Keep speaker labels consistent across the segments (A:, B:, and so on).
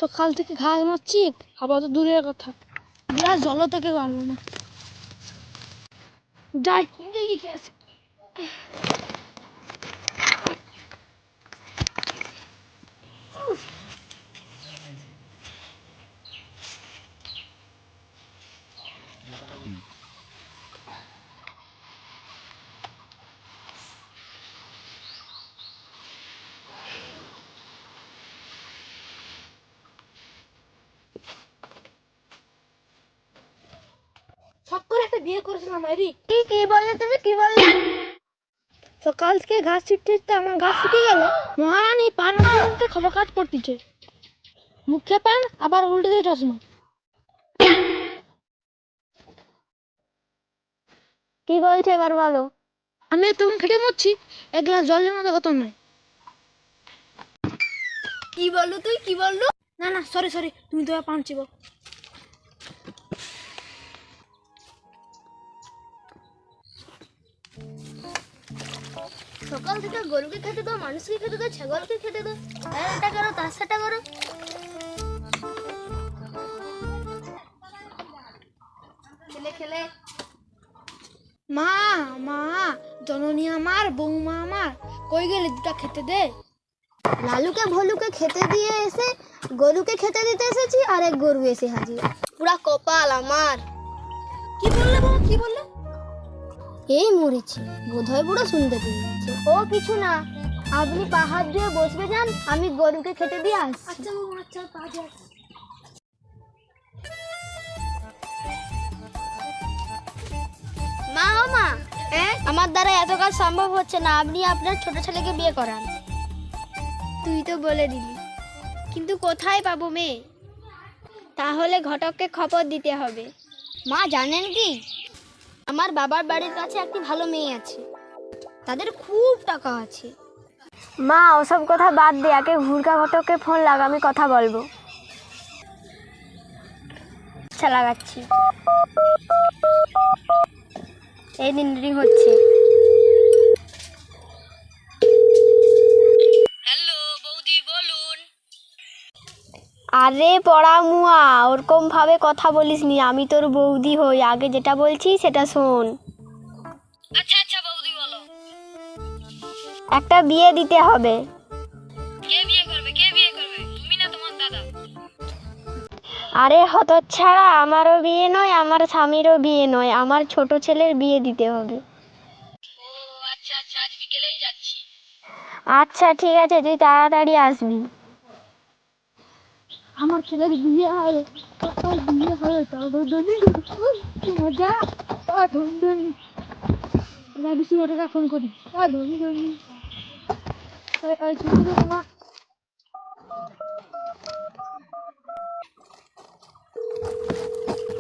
A: সকাল থেকে ঘাস মারছি, খাবার তো দূরের কথা, গ্লাস জল থেকে পারবো না। যাই দেখি কে আছে। সব করে একটা বিয়ে করেছিলাম মারি। কি বললে তুমি, কি বললে? সকাল থেকে ঘাস ছিটতে ছিটতে আমার ঘাস শুকিয়ে গেল। মহারানী পান করতে খবর কাজ পড়তিছে, মুখে পান আবার উল্টে দিয়ে চশমা। কি বলছে এবার বলো? আমি তখন খেটে মরছি, এক গ্লাস জল জমা কত নয়।
B: কি বললো তুই, কি বললো?
A: না না সরি সরি, তুমি তো পান চিবো।
B: সকাল থেকে গরুকে খেতে দাও, মানুষকে খেতে দাও, ছাগলকে খেতে দাও, এটা করো তার সেটা করো। খেলে খেলে
A: মা মা, জননী আমার, বৌমা আমার, কই গেলে দুটা খেতে দে।
B: লালুকে ভলুকে খেতে দিয়ে এসে গরুকে খেতে দিতে এসেছি, আর এক গরু এসে হাজির। পুরা কপাল আমার।
A: কি বললে বউ, কি বললে?
B: এই মরেছি, বোধহয় বুড়ো শুনতে পেয়ে গেছে। ও কিছু না, আপনি পাহাড় দিয়ে বসবে যান, আমি গরুকে খেতে দিয়ে আসছি।
A: আচ্ছা বউ, আচ্ছা কাজে।
B: মা ও মা, আমার দ্বারা এত কাজ সম্ভব হচ্ছে না, আপনি আপনার ছোট ছেলেকে বিয়ে করান।
C: তুই তো বলে দিলি, কিন্তু কোথায় পাবো মেয়ে? তাহলে ঘটককে খবর দিতে হবে।
B: মা জানেন কি, আমার বাবার বাড়ির কাছে একটি ভালো মেয়ে আছে, তাদের খুব টাকা আছে।
C: মা ওসব কথা বাদ দে, আগে ঘুরকা ঘটককে ফোন লাগা, আমি কথা বলবো। আচ্ছা লাগাচ্ছি। এই দিন রিং হচ্ছে।
D: হ্যালো বৌদি, বলুন।
C: আরে পড়া মুয়া, ওরকম ভাবে কথা বলিস নি, আমি তোর বৌদি হই, আগে যেটা বলছি সেটা শোন।
D: আচ্ছা আচ্ছা বৌদি বলো।
C: একটা বিয়ে দিতে হবে।
D: কে বিয়ে করবে, কে বিয়ে করবে? তুমি না তোমার দাদা?
C: আরে হতচ্ছাড়া, আমারও বিয়ে নয়, আমার স্বামীরও বিয়ে নয়, আমার ছোট ছেলের বিয়ে দিতে হবে।
D: ও আচ্ছা আচ্ছা, আজ বিকেলেই যাচ্ছি।
C: আচ্ছা ঠিক আছে, তুই তাড়াতাড়ি আসবি।
A: আমার ছেলের বিয়ে হলো, বিয়ে হলো, মজা। ধুমধুমি বেশি টাকা ফোন করি, ধনি ধনি।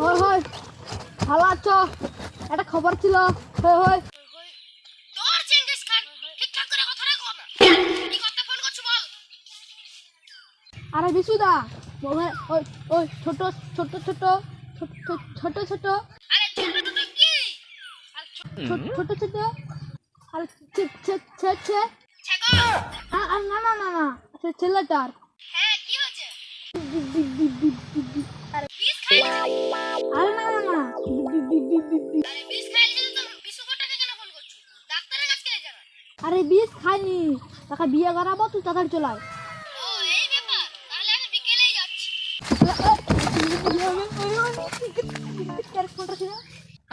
A: হয় হয়, ভালো আছো? একটা খবর ছিল। হয় হয়,
D: তোর চেঙ্গিস খান, ঠিকঠাক করে কথা রাখো না। কি করতে ফোন করছো বল?
A: আরে বিশুদা, ওই ওই ছোট ছোট ছোট ছোট ছোট
D: আরে ছোট ছোট কি? আর
A: ছোট ছোট আর
D: ছাগল।
A: আর না না না না, ছেলেটার।
D: হ্যাঁ কি হয়েছে? আরে বিষ খাইছিস?
A: আরে না না না,
D: আরে বিষ খাইছিস তো বিশুকটাকে কেন ফোন করছো? ডাক্তারের কাছে গিয়ে জানা।
A: আরে বিষ খাইনি, তাকে বিয়ে করাবো, তুই তাড়াতাড়ি চলে আয়।
D: ও এই ব্যাপার, তাহলে আমি বিকেলেই যাচ্ছি।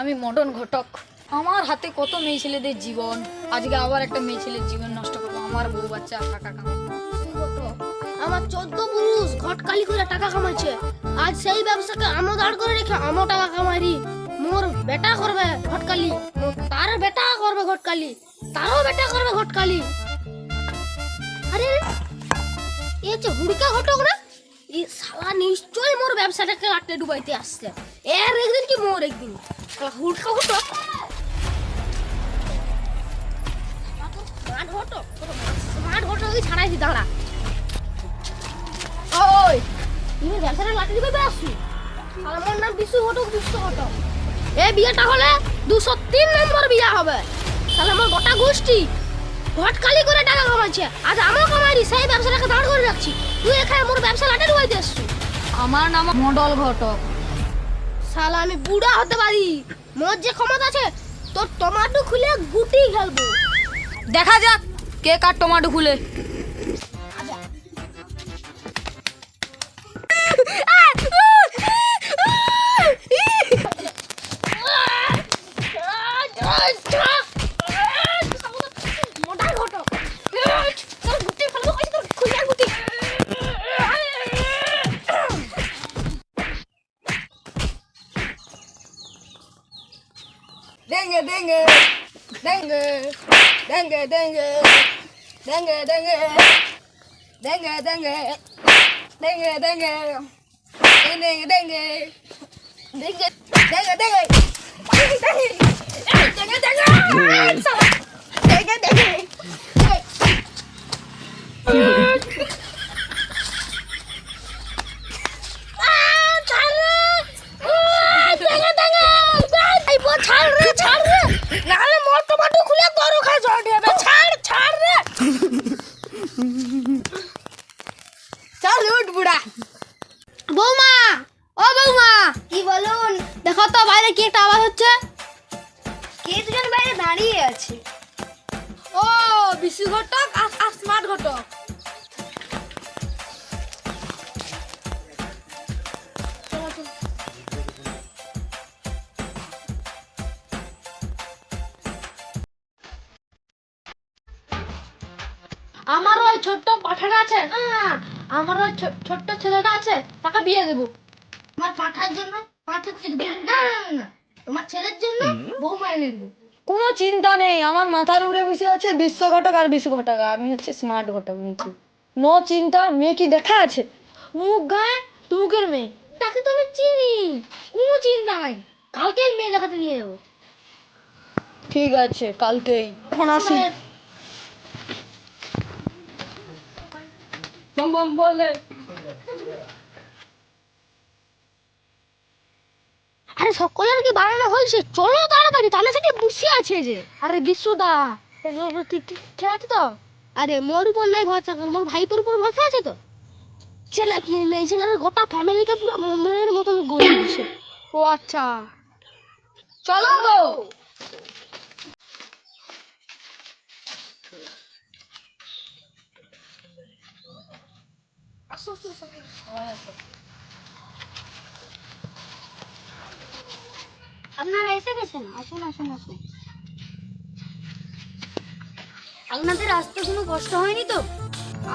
E: আমি মদন ঘটক। আমার হাতে কত মেয়ে ছেলেদের জীবন, আজকে আবার একটা মেয়ে ছেলের জীবন নষ্ট করবো, আমার বউ বাচ্চা টাকা কামাবো।
B: আমার 14 পুরুষ ঘটকালি করে টাকা কামাইছে, আজ সেই ব্যবসাকে আমও দাঁড় করে রেখে আমও টাকা কামাইরি। মোর বেটা করবে ঘটকালি, তার বেটা করবে ঘটকালি, তারও বেটা করবে ঘটকালি। আরে এ যে হুড়কা ঘটক না, এই শালা নিশ্চয়ই মোর ব্যবসাটাকে আটকে ডুবাইতে আসছে। এর একদিন কি মোর একদিন, শালা হুড়কা ঘটক। স্মার্ট ঘটক, স্মার্ট ঘটক ছাড়াইছি, দাঁড়া। ওই তুমি ব্যবসাটা লাঠি দিবে আসছি। আমার নাম বিশু ঘটক, বিশু ঘটক। এই বিয়েটা হলে 203 নম্বর বিয়ে হবে। তাহলে আমার গোটা গোষ্ঠী ঘটকালি করে টাকা কামাচ্ছে, আজ আমার কামাইনি, সেই ব্যবসাটাকে দাঁড় করে রাখছি। তুই এখানে মোর ব্যবসা লাটে ডুবাই দিস।
E: আমার নাম মন্ডল ঘটক।
B: শালা আমি বুড়া হতে পারি, মোর যে ক্ষমতা আছে তোর টমাটো খুলে গুটি খেলবো।
E: দেখা যাক কে কার টমাটো খুলে।
B: মোটা ঘটক তোর গুটি ফেলবো, কইছি তোর খুলে গুটি।
E: Dengue, dengue, dengue, dengue, dengue, dengue, dengue, dengue, dengue, dengue, dengue, dengue, dengue, dengue, dengue, dengue,
B: নাহলে মোর টমাটো খুলে গরু খাই জল দিবে। ছাড় ছাড় রে।
E: চল উঠ বুড়া।
B: বৌমা, ও বৌমা,
C: কি বলুন?
B: দেখো তো বাইরে কি একটা আওয়াজ হচ্ছে।
C: কে দুজন বাইরে দাঁড়িয়ে আছে?
B: ও বিশু ঘটক আর স্মার্ট ঘটক। আমার ওই ছোট্ট পাঠাটা আছে, আমার ওই ছোট্ট ছেলেটা আছে, তাকে বিয়ে দেবো। আমার পাঠার জন্য পাঠার ছেলে না, তোমার ছেলের জন্য বৌমা এনে দেবো।
E: কোনো চিন্তা নেই, আমার মাথার উপরে বসে আছে বিশ্ব ঘটক আর বিশু ঘটক, আমি হচ্ছে স্মার্ট ঘটক। নো চিন্তা, মেয়ে কি দেখা আছে?
B: মুখ গায়ে তুমুকের মেয়ে, তাকে তো আমি চিনি, কোনো চিন্তা নাই। কালকে মেয়ে দেখাতে নিয়ে যাবো।
E: ঠিক আছে, কালকেই। এখন আসি। বলে
B: আরে সকলের কি বানানো হয়েছে, চলো তাড়াতাড়ি, তাহলে সেটি বসে আছে যে। আরে বিশ্বদা ঠিক আছে তো? আরে মোর উপর নাই ভরসা, মোর ভাইপোর উপর ভরসা আছে তো। ছেলে কি মেয়ে ছেলের গোটা ফ্যামিলিকে পুরো মেয়ের মতন গড়ে দিচ্ছে।
E: ও আচ্ছা, চলো গো।
B: আপনারা এসে গেছেন, আসুন আসুন আসুন। আপনাদের আসতে কোনো কষ্ট হয়নি তো?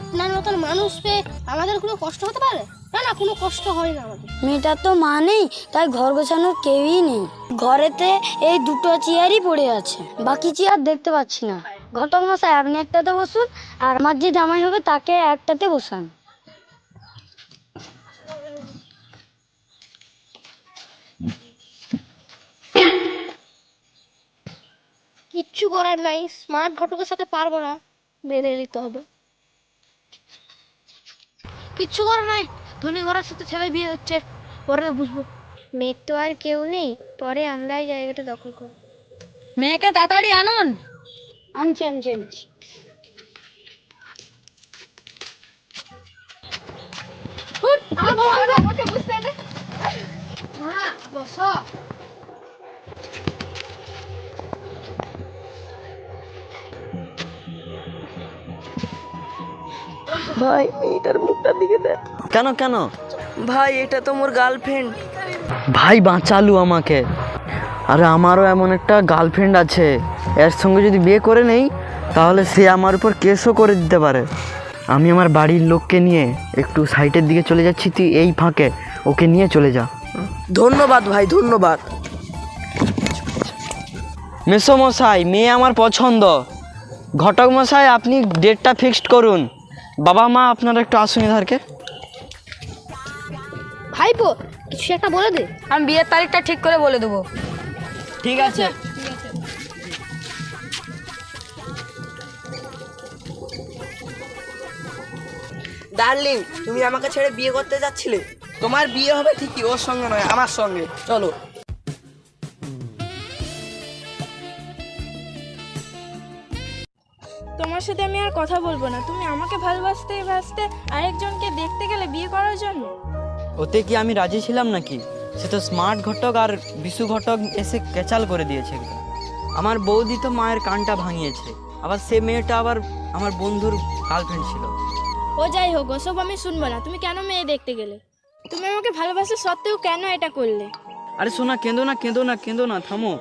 B: আপনার মতন মানুষ পেয়ে আমাদের কোনো কষ্ট হতে পারে? না না, কোনো কষ্ট হয় না আমাদের।
F: মেয়েটার তো মা নেই, তাই ঘর গোছানোর কেউই নেই। ঘরেতে এই দুটো চেয়ারই পড়ে আছে, বাকি চেয়ার দেখতে পাচ্ছি না। ঘটক মশাই, আপনি একটাতে বসুন, আর আমার যে জামাই হবে তাকে একটাতে বসান।
B: কিচ্ছু করার নাই, স্মার্ট ঘটকের সাথে পারবো না, মেনে নিতে হবে। কিচ্ছু করার নাই, ধনী ঘরের সাথে ছেলে বিয়ে হচ্ছে, পরে বুঝবো।
C: মেয়ের তো আর কেউ নেই, পরে আমরাই জায়গাটা দখল করব।
E: মেয়েকে তাড়াতাড়ি আনুন।
C: আনছি আনছি আনছি।
B: বসো।
G: ভাই এইটার মুখটার দিকে দেখ।
H: কেন কেন?
G: ভাই এটা তো মোর গার্লফ্রেন্ড।
H: ভাই বাঁচালু আমাকে। আরে আমারও এমন একটা গার্লফ্রেন্ড আছে, এর সঙ্গে যদি বিয়ে করে নেই তাহলে সে আমার উপর কেসও করে দিতে পারে। আমি আমার বাড়ির লোককে নিয়ে একটু সাইটের দিকে চলে যাচ্ছি, তুই এই ফাঁকে ওকে নিয়ে চলে যা।
G: ধন্যবাদ ভাই, ধন্যবাদ।
H: মেসো মশাই, মেয়ে আমার পছন্দ। ঘটক মশাই, আপনি ডেটটা ফিক্সড করুন। বাবা মা আপনারা একটু আসুন এধারকে।
B: ভাইপো কিছু একটা বলে দে।
E: আমি বিয়ের তারিখটা ঠিক করে বলে দেবো।
H: ঠিক আছে।
G: ডার্লিং, তুমি আমাকে ছেড়ে বিয়ে করতে যাচ্ছিলে? তোমার বিয়ে হবে ঠিকই, ওর সঙ্গে নয়, আমার সঙ্গে। চলো।
A: তোমার সাথে আমি আর কথা বলবো না। তুমি আমাকে ভালোবাসতে ভাসতে আরেকজনকে দেখতে গেলে বিয়ে করার জন্য।
H: ওতে কি আমি রাজি ছিলাম নাকি? সে তো স্মার্ট ঘটক আর বিশু ঘটক এসে কেচাল করে দিয়েছে একদম। আমার বৌদি তো মায়ের কানটা ভাঙিয়েছে, আবার সে মেয়েটা আবার আমার বন্ধুর গার্লফ্রেন্ড ছিল।
A: ও যাই হোক, ওসব আমি শুনবো না। তুমি কেন মেয়ে দেখতে গেলে? তুমি আমাকে ভালোবাসা সত্ত্বেও কেন এটা করলে?
H: আরে সোনা, কেঁদো না কেঁদো না কেঁদো না, থামো।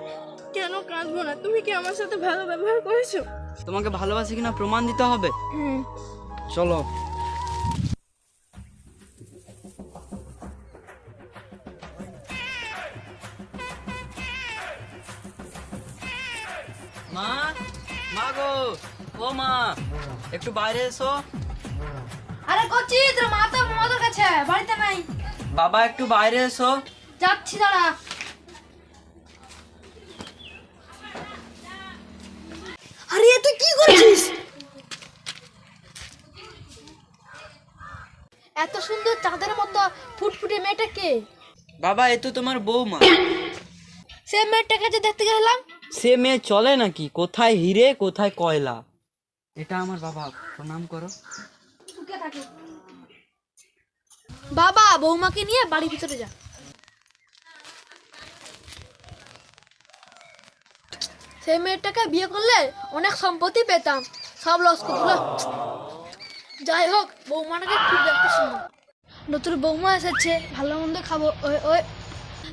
A: কেন কাঁদবো না? তুমি কি আমার সাথে ভালো ব্যবহার করেছো?
H: তোমাকে ভালোবাসি কিনা প্রমাণ দিতে হবে। চলো। মা, মা গো, ও মা, একটু বাইরে এসো।
B: আরে করছি তোর মা তো মামাদের কাছে বাড়িতে নাই।
H: বাবা একটু বাইরে এসো।
B: যাচ্ছি দাঁড়া। আরে তুই কি করছিস? এত সুন্দর চাঁদের মতো ফুটফুটে মেয়েটা কে?
H: বাবা এ তো তোমার বৌমা।
B: সে মেয়েটাকে যে দেখতে গেলাম।
H: সে মেয়ে চলে নাকি? কোথায় হিরে কোথায় কয়লা। এটা আমার বাবা, প্রণাম করো।
B: বাবা বৌমাকে নিয়ে বাড়ির ভিতরে যা। সেই মেয়েটাকে বিয়ে করলে অনেক সম্পত্তি পেতাম, সব লস করলো। যাই হোক, বৌমাটাকে খুব দেখতে সুন্দর। নতুন বৌমা এসেছে, ভালো মন্দ খাবো। ওই ওই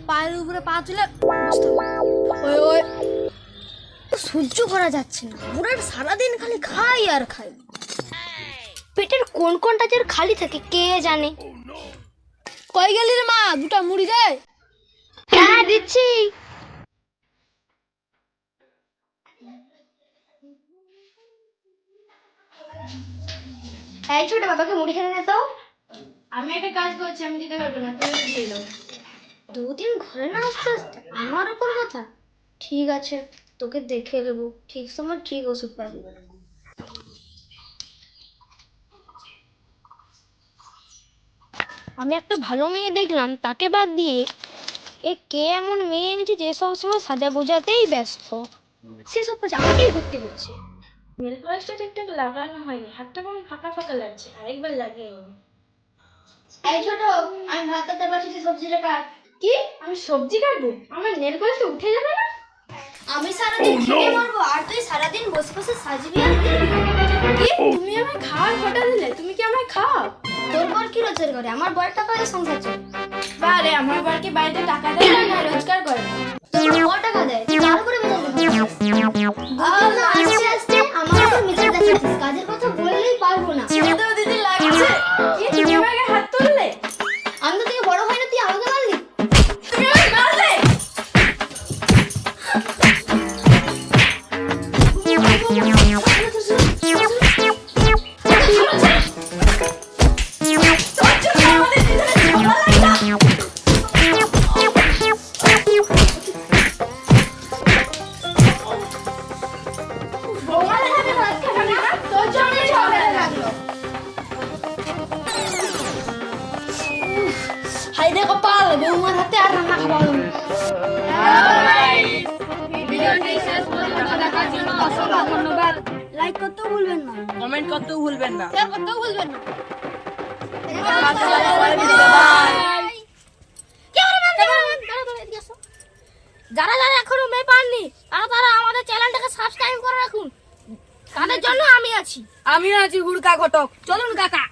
B: পায়ের উপরে পা তুলে বসতে হবে। ওই ওই সহ্য করা যাচ্ছে না, বুড়ার সারাদিন খালি খাই আর খাই।
C: পেটের কোন কোনটা যে খালি থাকে কে জানে।
B: কই গেলি রে মা? দুটা মুড়ি দে।
C: হ্যাঁ দিচ্ছি। এই ছোট বাবাকে মুড়ি খেতে দে তো।
B: আমি একটা কাজ করছি, আমি দিতে পারবো না, তুমি দিয়ে দাও।
C: দুদিন ঘরে না আসতে আসতে আমার উপর কথা। ঠিক আছে, তোকে দেখে নেবো, ঠিক সময় ঠিক ওষুধ পাবি। আমি একটা ভালো মেয়ে দেখলাম, তাকে বাদ দিয়ে এ কে এমন মেয়ে এনেছে যে সবসময় সাজা বোঝাতেই ব্যস্ত। সেসব কাজ আমাকেই করতে হচ্ছে।
A: নেল পালিশটা ঠিকঠাক লাগানো হয়নি, হাতটা কেমন ফাঁকা ফাঁকা লাগছে, আরেকবার লাগিয়ে নেবো।
C: এই ছোট, আমি ভাত খেতে পারছি, সবজিটা কাট।
A: কি? আমি সবজি কাটবো? আমার নেল পালিশটা উঠে যাবে না?
C: আমি সারাদিন খেটে মরবো আর তুই সারাদিন বসে বসে সাজবি আর দেখবি।
A: কি? তুমি আমায় খাওয়ার ঘটা দিলে? তুমি কি আমায় খাও?
C: তোর বর কি রোজগার করে? আমার বর টাকা দিয়ে সংসার চলে।
A: বারে, আমার বাড়িতে বাড়িতে টাকা দেয় না, রোজগার করে না।
C: তোর বর টাকা দেয়, তুই তার উপরে মেজাজ দেখাচ্ছিস। আস্তে আস্তে আমার উপর মেজাজ দেখাচ্ছিস, কাজের কথা বললেই পারবো না।
A: তো দিদি লাগছে। কি তুমি আমাকে হাত তুললে?
C: আমি তো থেকে বড় হয় না, তুই আমাকে মারলি।
A: তুমি আমাকে মারলে?
B: হাই রে কপাল, বৌমার হাতে আর রান্না খাওয়ালো। ধন্যবাদ।
C: লাইক করতেও ভুলবেন না,
G: কমেন্ট করতেও ভুলবেন না।
B: শেয়ার করতেও ভুলবেন না। যারা যারা এখনো মেয়ে পাননি, তারা আমাদের চ্যানেলটাকে সাবস্ক্রাইব করে রাখুন। তাদের জন্য আমি আছি।
G: আমিও আছি হুড়কা ঘটক।
B: চলুন কাকা।